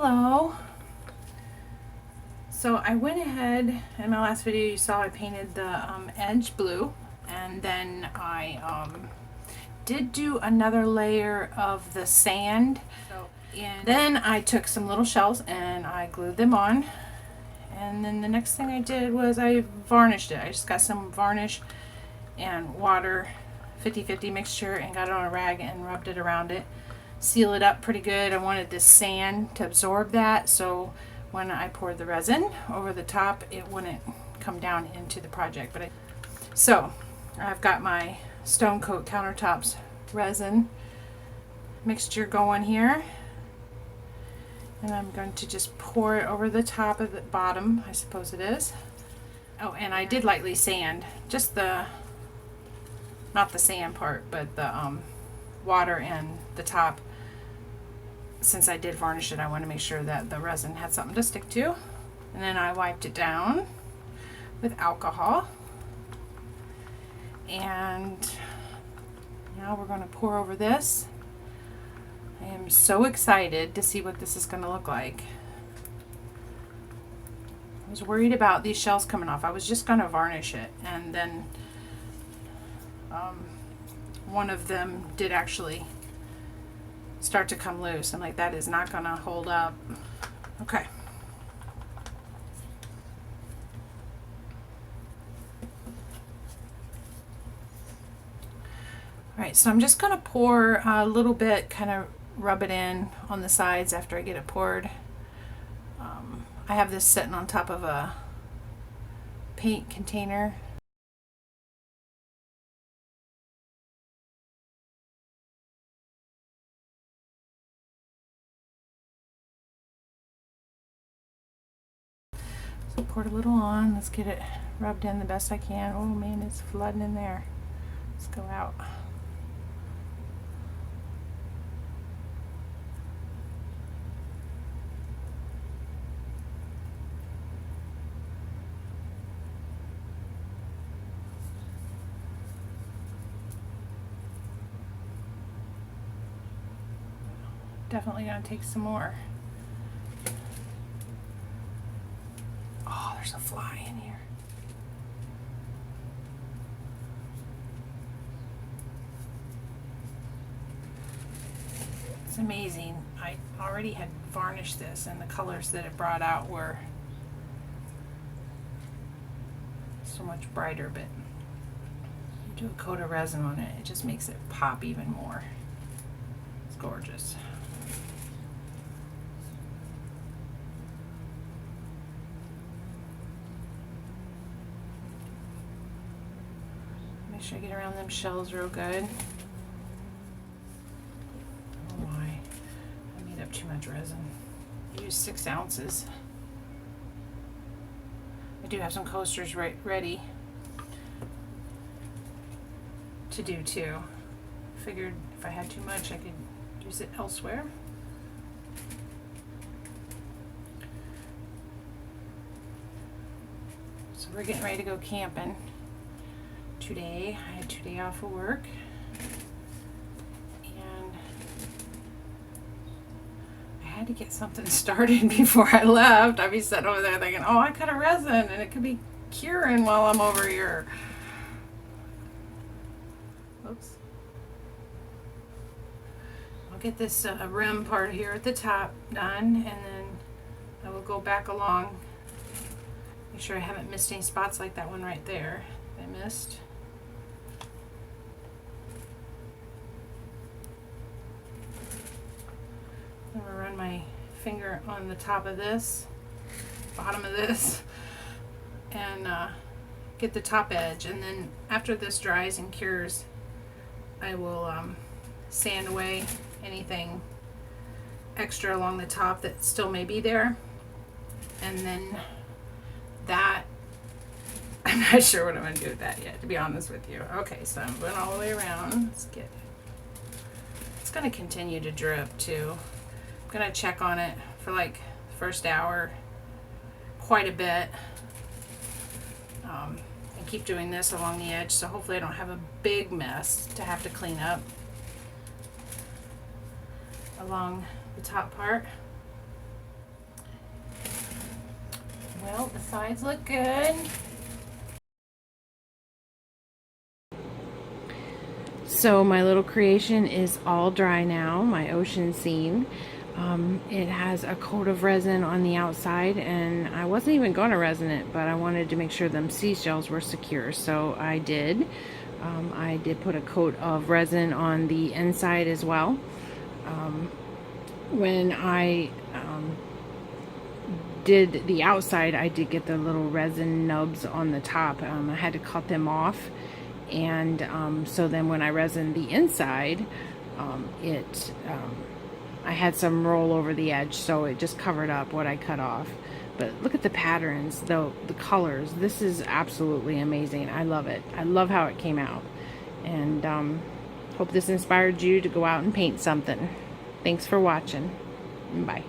Hello. So I went ahead, in my last video you saw I painted the edge blue, and then I did do another layer of the sand. And then I took some little shells and I glued them on, and then the next thing I did was I varnished it. I just got some varnish and water 50-50 mixture and got it on a rag and rubbed it around it. Seal it up pretty good. I wanted the sand to absorb that, so when I poured the resin over the top it wouldn't come down into the project. So I've got my Stone Coat Countertops resin mixture going here, and I'm going to just pour it over the top of the bottom, I suppose it is. Oh, and I did lightly sand, just the, not the sand part, but the water and the top. Since I did varnish it, I want to make sure that the resin had something to stick to. And then I wiped it down with alcohol. And now we're going to pour over this. I am so excited to see what this is going to look like. I was worried about these shells coming off. I was just going to varnish it, and then one of them did actually start to come loose. I'm like, that is not gonna hold up. Okay. All right, so I'm just gonna pour a little bit, kind of rub it in on the sides after I get it poured. I have this sitting on top of a paint container. So poured a little on. Let's get it rubbed in the best I can. Oh man, it's flooding in there. Let's go out. Definitely gonna take some more. Oh, there's a fly in here. It's amazing. I already had varnished this, and the colors that it brought out were so much brighter, but you do a coat of resin on it, it just makes it pop even more. It's gorgeous. Make sure I get around them shells real good. Oh my, I made up too much resin. I used 6 ounces. I do have some coasters ready to do too. Figured if I had too much I could use it elsewhere. So we're getting ready to go camping today. I had 2 days off of work, and I had to get something started before I left. I'd be sitting over there thinking, oh, I cut a resin and it could be curing while I'm over here. Oops. I'll get this rim part here at the top done, and then I will go back along. Make sure I haven't missed any spots like that one right there I missed. I'm going to run my finger on the top of this, bottom of this, and get the top edge, and then after this dries and cures I will sand away anything extra along the top that still may be there, and then that, I'm not sure what I'm going to do with that yet, to be honest with you. Okay, so I'm going all the way around. Let's get it. It's going to continue to drip too. I'm going to check on it for like the first hour quite a bit, and keep doing this along the edge, so hopefully I don't have a big mess to have to clean up along the top part. Well, the sides look good. So my little creation is all dry now, my ocean scene. It has a coat of resin on the outside, and I wasn't even going to resin it, but I wanted to make sure them seashells were secure, so I did. I did put a coat of resin on the inside as well. When I did the outside, I did get the little resin nubs on the top. I had to cut them off, and so then when I resined the inside, I had some roll over the edge, so it just covered up what I cut off. But look at the patterns, though, the colors. This is absolutely amazing. I love it. I love how it came out. And hope this inspired you to go out and paint something. Thanks for watching. Bye.